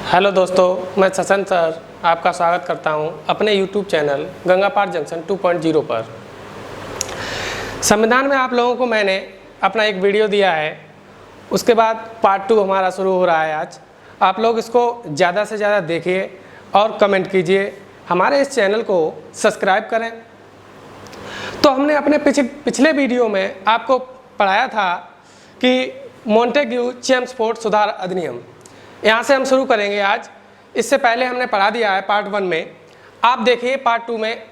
Hello दोस्तों, मैं ससन sir आपका स्वागत करता हूं अपने यूट्यूब चैनल गंगा पार जंक्शन 2.0 पर। संविधान में आप लोगों को मैंने अपना एक वीडियो दिया है, उसके बाद पार्ट 2 हमारा शुरू हो रहा है आज। आप लोग इसको ज़्यादा से ज़्यादा देखिए और कमेंट कीजिए, हमारे इस चैनल को सब्सक्राइब करें। तो हमने अपने पिछले वीडियो में आपको पढ़ाया था कि मॉन्टेग्यू चेम्सफोर्ड सुधार अधिनियम, यहाँ से हम शुरू करेंगे आज। इससे पहले हमने पढ़ा दिया है पार्ट 1 में। आप देखिए पार्ट 2 में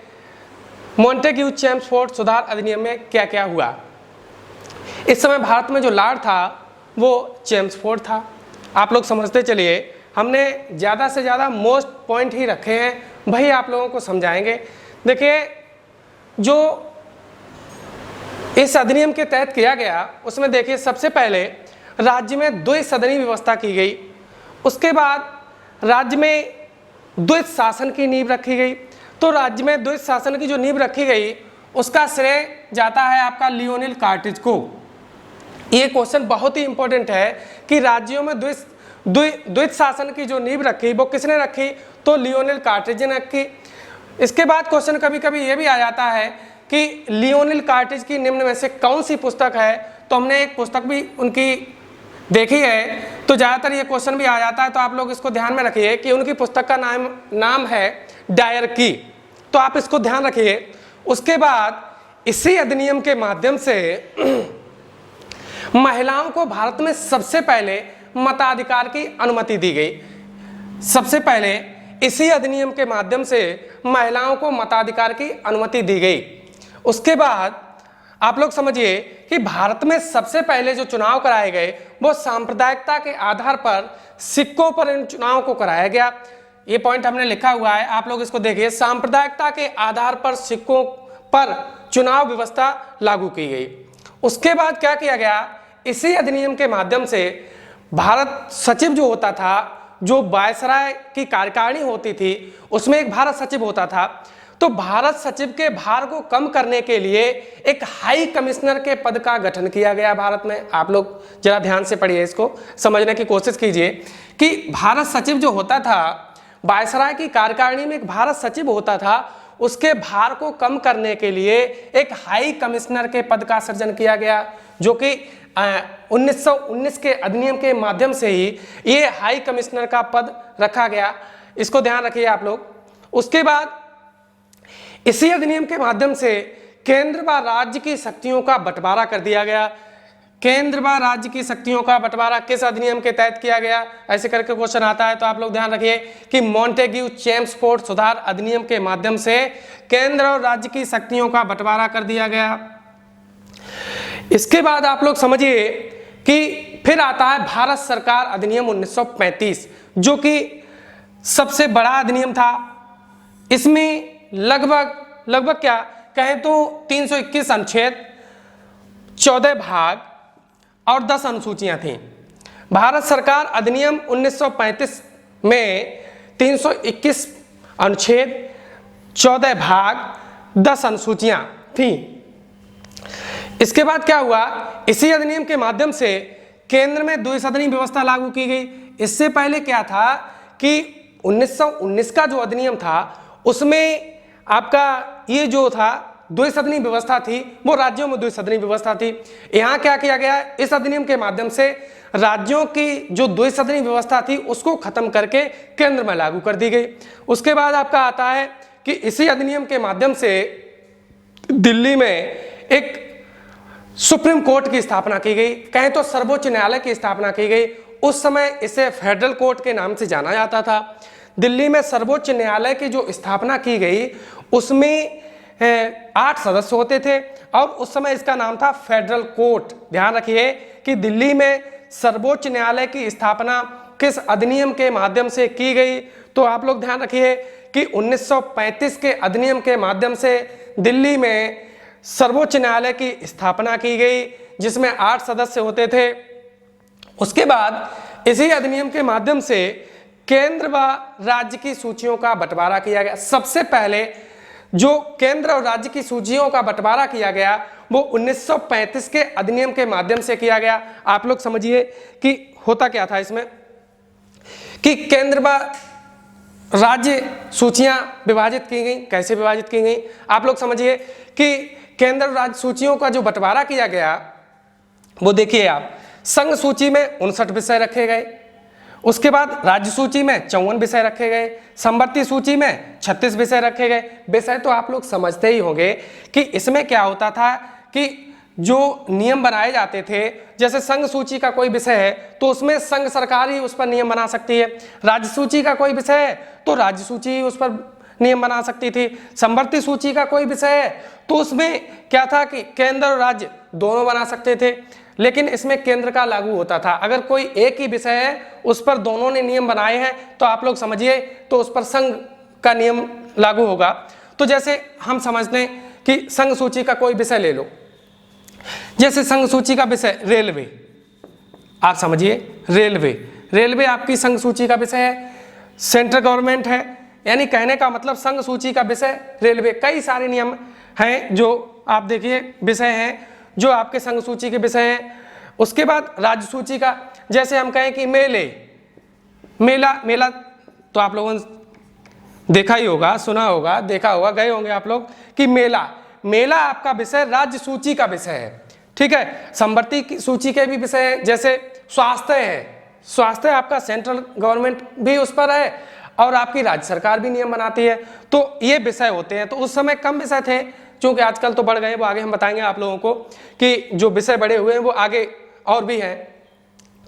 मॉन्टेग्यू चेम्सफोर्ड सुधार अधिनियम में क्या क्या हुआ। इस समय भारत में जो लॉर्ड था वो चेम्सफोर्ड था। आप लोग समझते चलिए, हमने ज़्यादा से ज़्यादा मोस्ट पॉइंट ही रखे हैं, वही आप लोगों को समझाएंगे। देखिए, जो इस अधिनियम के तहत किया गया उसमें देखिए, सबसे पहले राज्य में द्विसदनी व्यवस्था की गई। उसके बाद राज्य में द्वैत शासन की नींव रखी गई। तो राज्य में द्वैत शासन की जो नींव रखी गई उसका श्रेय जाता है आपका लियोनेल कार्टेज को। ये क्वेश्चन बहुत ही इंपॉर्टेंट है कि राज्यों में द्वैत शासन की जो नींव रखी वो किसने रखी, तो लियोनेल कार्टेज ने रखी। इसके बाद क्वेश्चन कभी कभी ये भी आ जाता है कि लियोनेल कार्टेज की निम्न में से कौन सी पुस्तक है। तो हमने एक पुस्तक भी उनकी देखी है, तो ज़्यादातर ये क्वेश्चन भी आ जाता है। तो आप लोग इसको ध्यान में रखिए कि उनकी पुस्तक का नाम है डायरकी, तो आप इसको ध्यान रखिए। उसके बाद इसी अधिनियम के माध्यम से महिलाओं को भारत में सबसे पहले मताधिकार की अनुमति दी गई। सबसे पहले इसी अधिनियम के माध्यम से महिलाओं को मताधिकार की अनुमति दी गई। उसके बाद आप लोग समझिए कि भारत में सबसे पहले जो चुनाव कराए गए वो सांप्रदायिकता के आधार पर सिक्कों पर इन चुनाव को कराया गया। ये पॉइंट हमने लिखा हुआ है, आप लोग इसको देखिए। सांप्रदायिकता के आधार पर सिक्कों पर चुनाव व्यवस्था लागू की गई। उसके बाद क्या किया गया, इसी अधिनियम के माध्यम से भारत सचिव जो होता था, जो वायसराय की कार्यकारिणी होती थी, उसमें एक भारत सचिव होता था। तो भारत सचिव के भार को कम करने के लिए एक हाई कमिश्नर के पद का गठन किया गया भारत में। आप लोग जरा ध्यान से पढ़िए, इसको समझने की कोशिश कीजिए कि भारत सचिव जो होता था, वायसराय की कार्यकारिणी में एक भारत सचिव होता था, उसके भार को कम करने के लिए एक हाई कमिश्नर के पद का सृजन किया गया, जो कि 1919 के अधिनियम के माध्यम से ही ये हाई कमिश्नर का पद रखा गया। इसको ध्यान रखिए आप लोग। उसके बाद इसी अधिनियम के माध्यम से केंद्र व राज्य की शक्तियों का बंटवारा कर दिया गया। केंद्र व राज्य की शक्तियों का बंटवारा किस अधिनियम के तहत किया गया, ऐसे करके क्वेश्चन आता है। तो आप लोग ध्यान रखिए कि मॉन्टेग्यू चेम्सफोर्ड सुधार अधिनियम के माध्यम से केंद्र और राज्य की शक्तियों का बंटवारा कर दिया गया। इसके बाद आप लोग समझिए कि फिर आता है भारत सरकार अधिनियम 1935, जो कि सबसे बड़ा अधिनियम था। इसमें लगभग क्या कहें तो 321 अनुच्छेद, 14 भाग और 10 अनुसूचियां थीं। भारत सरकार अधिनियम 1935 में 321 अनुच्छेद, 14 भाग, 10 अनुसूचियां थीं। इसके बाद क्या हुआ, इसी अधिनियम के माध्यम से केंद्र में द्विसदनी व्यवस्था लागू की गई। इससे पहले क्या था कि 1919 का जो अधिनियम था उसमें आपका ये जो था द्विसदनी व्यवस्था थी, वो राज्यों में द्विसदनी व्यवस्था थी। यहाँ क्या किया गया, इस अधिनियम के माध्यम से राज्यों की जो द्विसदनी व्यवस्था थी उसको खत्म करके केंद्र में लागू कर दी गई। उसके बाद आपका आता है कि इसी अधिनियम के माध्यम से दिल्ली में एक सुप्रीम कोर्ट की स्थापना की गई, कहें तो सर्वोच्च न्यायालय की स्थापना की गई। उस समय इसे फेडरल कोर्ट के नाम से जाना जाता था। दिल्ली में सर्वोच्च न्यायालय की जो स्थापना की गई उसमें 8 सदस्य होते थे और उस समय इसका नाम था फेडरल कोर्ट। ध्यान रखिए कि दिल्ली में सर्वोच्च न्यायालय की स्थापना किस अधिनियम के माध्यम से की गई। तो आप लोग ध्यान रखिए कि 1935 के अधिनियम के माध्यम से दिल्ली में सर्वोच्च न्यायालय की स्थापना की गई, जिसमें 8 सदस्य होते थे। उसके बाद इसी अधिनियम के माध्यम से केंद्र व राज्य की सूचियों का बंटवारा किया गया। सबसे पहले जो केंद्र और राज्य की सूचियों का बंटवारा किया गया वो 1935 के अधिनियम के माध्यम से किया गया। आप लोग समझिए कि होता क्या था इसमें। कि केंद्र व राज्य सूचियां विभाजित की गई। कैसे विभाजित की गई आप लोग समझिए कि केंद्र और राज्य सूचियों का जो बंटवारा किया गया वो देखिए आप, संघ सूची में 59 विषय रखे गए, उसके बाद राज्य सूची में 54 विषय रखे गए, समवर्ती सूची में 36 विषय रखे गए। विषय तो आप लोग समझते ही होंगे कि इसमें क्या होता था कि जो नियम बनाए जाते थे, जैसे संघ सूची का कोई विषय है तो उसमें संघ सरकार ही उस पर नियम बना सकती है, राज्य सूची का कोई विषय है तो राज्य सूची ही उस पर नियम बना सकती थी, समवर्ती सूची का कोई विषय है तो उसमें क्या था कि केंद्र और राज्य दोनों बना सकते थे, लेकिन इसमें केंद्र का लागू होता था। अगर कोई एक ही विषय है उस पर दोनों ने नियम बनाए हैं तो आप लोग समझिए तो उस पर संघ का नियम लागू होगा। तो जैसे हम समझते हैं कि संघ सूची का कोई विषय ले लो, जैसे संघ सूची का विषय रेलवे, आप समझिए रेलवे आपकी संघ सूची का विषय है, सेंट्रल गवर्नमेंट है, यानी कहने का मतलब संघ सूची का विषय रेलवे। कई सारे नियम हैं जो आप देखिए विषय हैं जो आपके संघ सूची के विषय हैं। उसके बाद राज्य सूची का, जैसे हम कहें कि मेला तो आप लोगों ने देखा ही होगा, सुना होगा, देखा होगा, गए होंगे आप लोग कि मेला आपका विषय राज्य सूची का विषय है, ठीक है। समवर्ती की सूची के भी विषय है, जैसे स्वास्थ्य है, स्वास्थ्य आपका सेंट्रल गवर्नमेंट भी उस पर है और आपकी राज्य सरकार भी नियम बनाती है, तो ये विषय होते हैं। तो उस समय कम विषय थे, क्योंकि आजकल तो बढ़ गए, वो आगे हम बताएंगे आप लोगों को कि जो विषय बड़े हुए हैं वो आगे और भी हैं।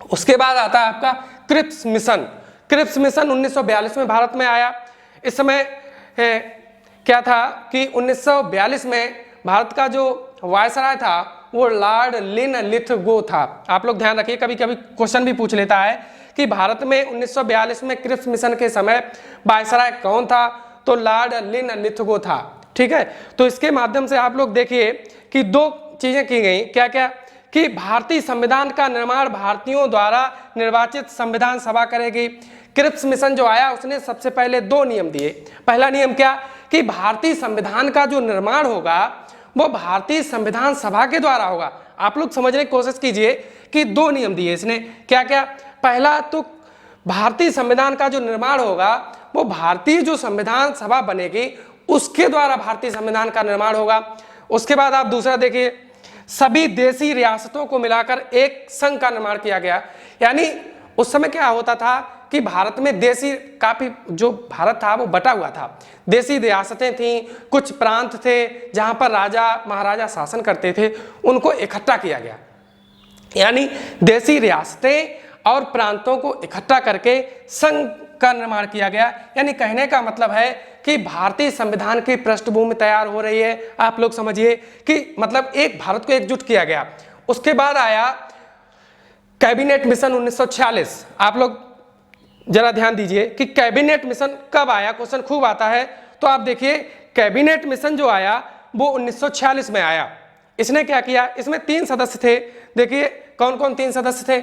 उसके बाद आता है आपका क्रिप्स मिशन। क्रिप्स मिशन 1942 में भारत में आया। इस समय क्या था कि 1942 में भारत का जो वायसराय था वो लॉर्ड लिनलिथगो था। आप लोग ध्यान रखिए, कभी कभी क्वेश्चन भी पूछ लेता है कि भारत में 1942 में क्रिप्स मिशन के समय वायसराय कौन था, तो लॉर्ड लिनलिथगो था, ठीक है। तो इसके माध्यम से आप लोग देखिए कि दो चीजें की गई, क्या क्या कि भारतीय संविधान का निर्माण भारतीयों द्वारा निर्वाचित संविधान सभा करेगी। क्रिप्स मिशन जो आया उसने सबसे पहले दो नियम दिए। पहला नियम क्या कि भारतीय संविधान का जो निर्माण होगा वो भारतीय संविधान सभा के द्वारा होगा। आप लोग समझने की कोशिश कीजिए कि दो नियम दिए इसने, क्या क्या। पहला तो भारतीय संविधान का जो निर्माण होगा वो भारतीय जो संविधान सभा बनेगी उसके द्वारा भारतीय संविधान का निर्माण होगा। उसके बाद आप दूसरा देखिए, सभी देशी रियासतों को मिलाकर एक संघ का निर्माण किया गया। यानी उस समय क्या होता था कि भारत में देशी, काफी जो भारत था वो बटा हुआ था, देशी रियासतें थीं, कुछ प्रांत थे जहां पर राजा महाराजा शासन करते थे, उनको इकट्ठा किया गया। यानी देशी रियासतें और प्रांतों को इकट्ठा करके संघ का निर्माण किया गया। यानी कहने का मतलब है कि भारतीय संविधान की पृष्ठभूमि तैयार हो रही है। आप लोग समझिए कि मतलब एक भारत को एकजुट किया गया। उसके बाद आया कैबिनेट मिशन 1946। आप लोग जरा ध्यान दीजिए कि कैबिनेट मिशन कब आया, क्वेश्चन खूब आता है। तो आप देखिए कैबिनेट मिशन जो आया वो 1946 में आया। इसने क्या किया, इसमें 3 सदस्य थे। देखिए कौन कौन 3 सदस्य थे,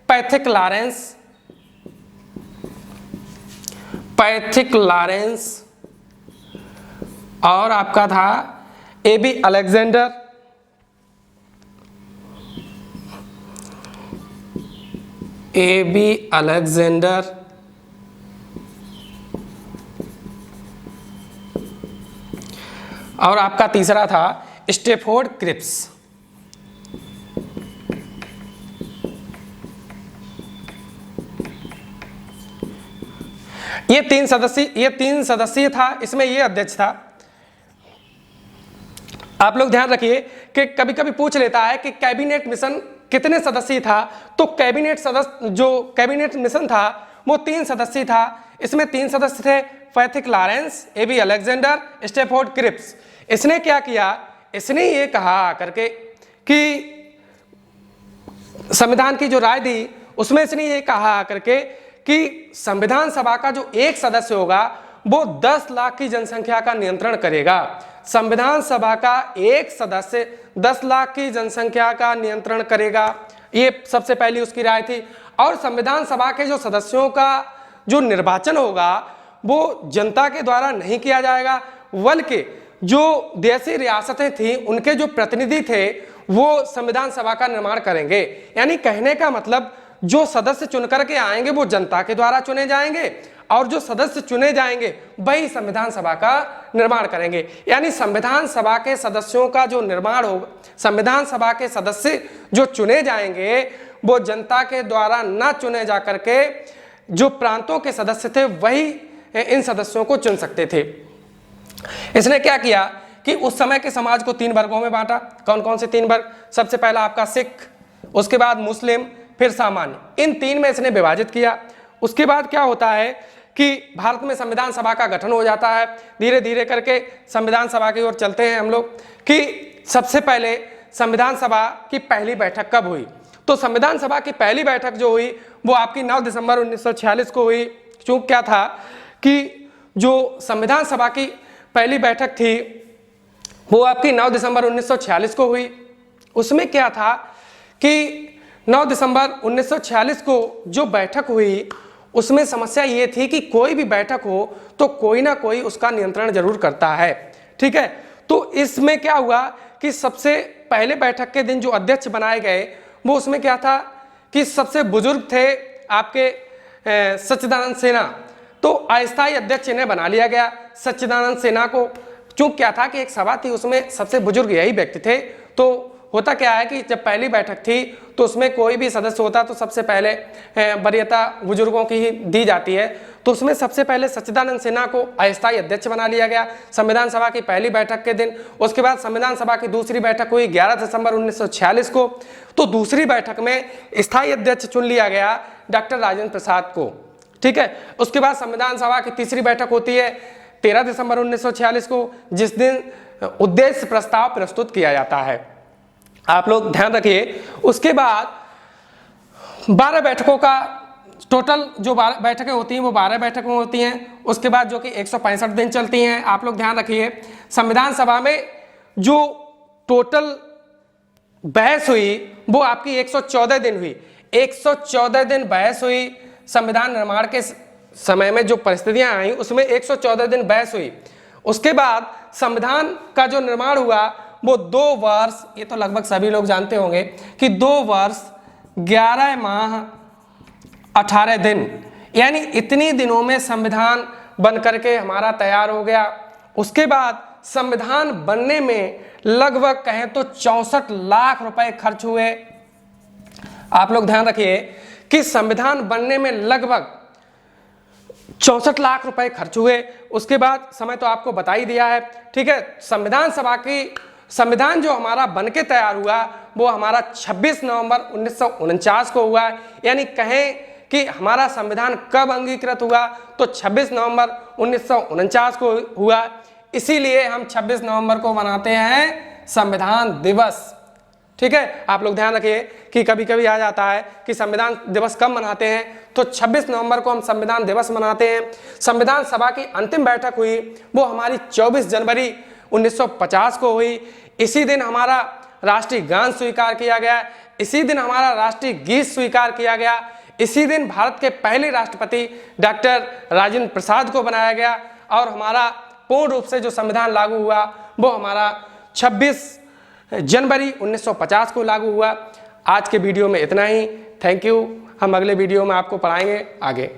पैथिक लॉरेंस और आपका था एबी अलेक्जेंडर, और आपका तीसरा था स्टेफोर्ड क्रिप्स। ये तीन सदस्यीय था, इसमें ये अध्यक्ष था। आप लोग ध्यान रखिए कि कभी कभी पूछ लेता है कि कैबिनेट मिशन कितने सदस्यीय था, तो कैबिनेट मिशन था वो 3 सदस्यीय था। इसमें 3 सदस्य थे, Pethick Lawrence, A V Alexander, Stafford Cripps. इसने क्या किया, इसने ये कहा करके कि संविधान की जो राय दी उसमें इसने ये कहा करके कि संविधान सभा का जो एक सदस्य होगा वो 10 लाख की जनसंख्या का नियंत्रण करेगा। संविधान सभा का एक सदस्य 10 लाख की जनसंख्या का नियंत्रण करेगा, ये सबसे पहली उसकी राय थी। और संविधान सभा के जो सदस्यों का जो निर्वाचन होगा वो जनता के द्वारा नहीं किया जाएगा, बल्कि जो देशी रियासतें थीं उनके जो प्रतिनिधि थे वो संविधान सभा का निर्माण करेंगे। यानी कहने का मतलब जो सदस्य चुन करके आएंगे वो जनता के द्वारा चुने जाएंगे और जो सदस्य चुने जाएंगे वही संविधान सभा का निर्माण करेंगे। यानी संविधान सभा के सदस्यों का जो निर्माण होगा, संविधान सभा के सदस्य जो चुने जाएंगे वो जनता के द्वारा न चुने जा करके जो प्रांतों के सदस्य थे वही इन सदस्यों को चुन सकते थे। इसने क्या किया कि उस समय के समाज को 3 वर्गों में बांटा। कौन कौन से 3 वर्ग? सबसे पहला आपका सिख, उसके बाद मुस्लिम, फिर सामान्य। इन 3 में इसने विभाजित किया। उसके बाद क्या होता है कि भारत में संविधान सभा का गठन हो जाता है। धीरे धीरे करके संविधान सभा की ओर चलते हैं हम लोग कि सबसे पहले संविधान सभा की पहली बैठक कब हुई। तो संविधान सभा की पहली बैठक जो हुई वो आपकी 9 दिसंबर 1946 को हुई। क्योंकि क्या था कि जो संविधान सभा की पहली बैठक थी वो आपकी 9 दिसंबर 1946 को हुई। उसमें क्या था कि 9 दिसंबर 1946 को जो बैठक हुई उसमें समस्या ये थी कि कोई भी बैठक हो तो कोई ना कोई उसका नियंत्रण जरूर करता है, ठीक है। तो इसमें क्या हुआ कि सबसे पहले बैठक के दिन जो अध्यक्ष बनाए गए वो उसमें क्या था कि सबसे बुजुर्ग थे आपके सच्चिदानंद सिन्हा। तो अस्थायी अध्यक्ष इन्हें बना लिया गया सच्चिदानंद सिन्हा को। क्यों क्या था कि एक सभा थी उसमें सबसे बुजुर्ग यही व्यक्ति थे। तो होता क्या है कि जब पहली बैठक थी तो उसमें कोई भी सदस्य होता तो सबसे पहले वरीयता बुजुर्गों की ही दी जाती है। तो उसमें सबसे पहले सच्चिदानंद सिन्हा को अस्थायी अध्यक्ष बना लिया गया संविधान सभा की पहली बैठक के दिन। उसके बाद संविधान सभा की दूसरी बैठक हुई 11 दिसंबर 1946 को। तो दूसरी बैठक में स्थायी अध्यक्ष चुन लिया गया डॉक्टर राजेंद्र प्रसाद को, ठीक है। उसके बाद संविधान सभा की तीसरी बैठक होती है 13 दिसंबर 1946 को, जिस दिन उद्देश्य प्रस्ताव प्रस्तुत किया जाता है। आप लोग ध्यान रखिए। उसके बाद 12 बैठकों का टोटल जो 12 बैठकें होती हैं वो 12 बैठकें होती हैं। उसके बाद जो कि 165 दिन चलती हैं। आप लोग ध्यान रखिए संविधान सभा में जो टोटल बहस हुई वो आपकी 114 दिन हुई। 114 दिन बहस हुई। संविधान निर्माण के समय में जो परिस्थितियां आई उसमें 114 दिन बहस हुई। उसके बाद संविधान का जो निर्माण हुआ वो 2 वर्ष, ये तो लगभग सभी लोग जानते होंगे कि 2 वर्ष 11 माह 18 दिन, यानी इतनी दिनों में संविधान बन करके हमारा तैयार हो गया। उसके बाद संविधान बनने में लगभग कहें तो 64 लाख रुपए खर्च हुए। आप लोग ध्यान रखिए कि संविधान बनने में लगभग 64 लाख रुपए खर्च हुए। उसके बाद समय तो आपको बता ही दिया है, ठीक है। संविधान सभा की संविधान जो हमारा बनके तैयार हुआ वो हमारा 26 नवंबर 1949 को हुआ। यानी कहें कि हमारा संविधान कब अंगीकृत हुआ तो 26 नवंबर 1949 को हुआ। इसीलिए हम 26 नवंबर को मनाते हैं संविधान दिवस, ठीक है। आप लोग ध्यान रखिए कि कभी कभी आ जाता है कि संविधान दिवस कब मनाते हैं, तो 26 नवंबर को हम संविधान दिवस मनाते हैं। संविधान सभा की अंतिम बैठक हुई वो हमारी 24 जनवरी 1950 को हुई। इसी दिन हमारा राष्ट्रीय गान स्वीकार किया गया, इसी दिन हमारा राष्ट्रीय गीत स्वीकार किया गया, इसी दिन भारत के पहले राष्ट्रपति डॉक्टर राजेंद्र प्रसाद को बनाया गया और हमारा पूर्ण रूप से जो संविधान लागू हुआ वो हमारा 26 जनवरी 1950 को लागू हुआ। आज के वीडियो में इतना ही। Thank you. हम अगले वीडियो में आपको पढ़ाएंगे आगे।